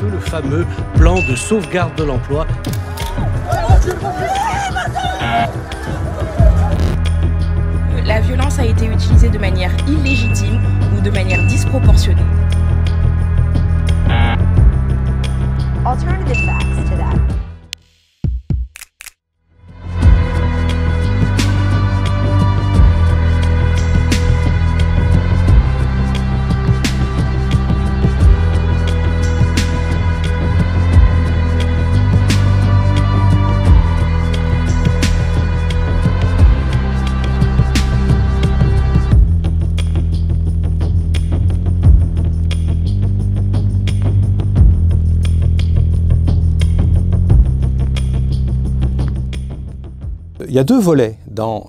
PSE, le fameux plan de sauvegarde de l'emploi. La violence a été utilisée de manière illégitime ou de manière disproportionnée. Alternative facts to that. Il y a deux volets dans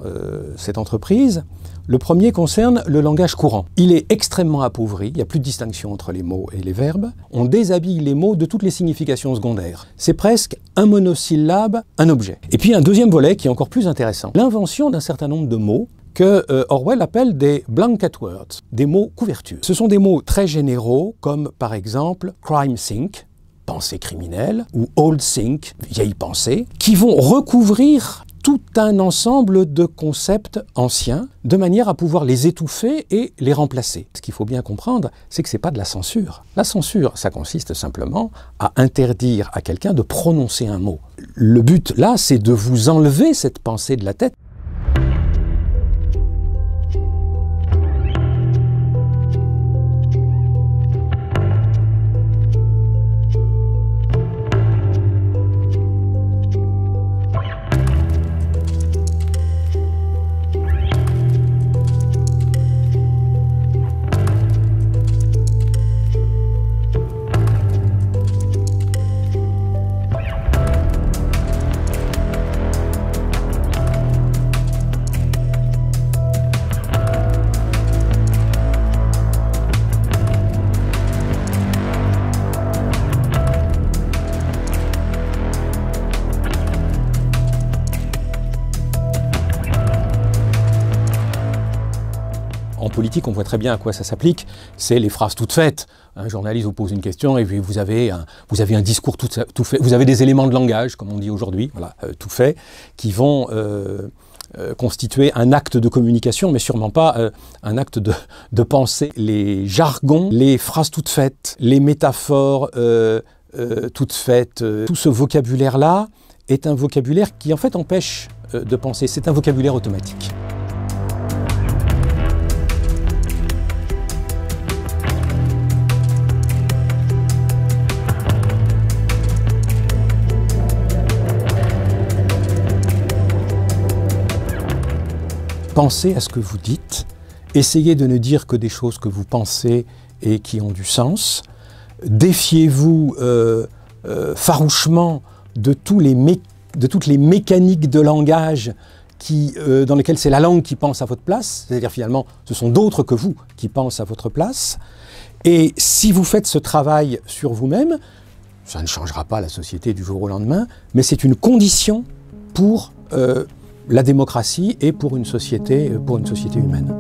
cette entreprise. Le premier concerne le langage courant. Il est extrêmement appauvri, il n'y a plus de distinction entre les mots et les verbes. On déshabille les mots de toutes les significations secondaires. C'est presque un monosyllabe, un objet. Et puis un deuxième volet qui est encore plus intéressant. L'invention d'un certain nombre de mots que Orwell appelle des blanket words, des mots couvertures. Ce sont des mots très généraux comme par exemple crime think, pensée criminelle, ou old think, vieille pensée, qui vont recouvrir tout un ensemble de concepts anciens, de manière à pouvoir les étouffer et les remplacer. Ce qu'il faut bien comprendre, c'est que ce n'est pas de la censure. La censure, ça consiste simplement à interdire à quelqu'un de prononcer un mot. Le but, là, c'est de vous enlever cette pensée de la tête. En politique, on voit très bien à quoi ça s'applique. C'est les phrases toutes faites. Un journaliste vous pose une question et puis vous avez un discours tout fait. Vous avez des éléments de langage, comme on dit aujourd'hui, voilà, tout fait, qui vont constituer un acte de communication, mais sûrement pas un acte de pensée. Les jargons, les phrases toutes faites, les métaphores toutes faites, tout ce vocabulaire-là est un vocabulaire qui en fait empêche de penser. C'est un vocabulaire automatique. Pensez à ce que vous dites, essayez de ne dire que des choses que vous pensez et qui ont du sens. Défiez-vous farouchement de toutes les mécaniques de langage dans lesquelles c'est la langue qui pense à votre place, c'est-à-dire finalement ce sont d'autres que vous qui pensent à votre place. Et si vous faites ce travail sur vous-même, ça ne changera pas la société du jour au lendemain, mais c'est une condition pour la démocratie et pour une société humaine.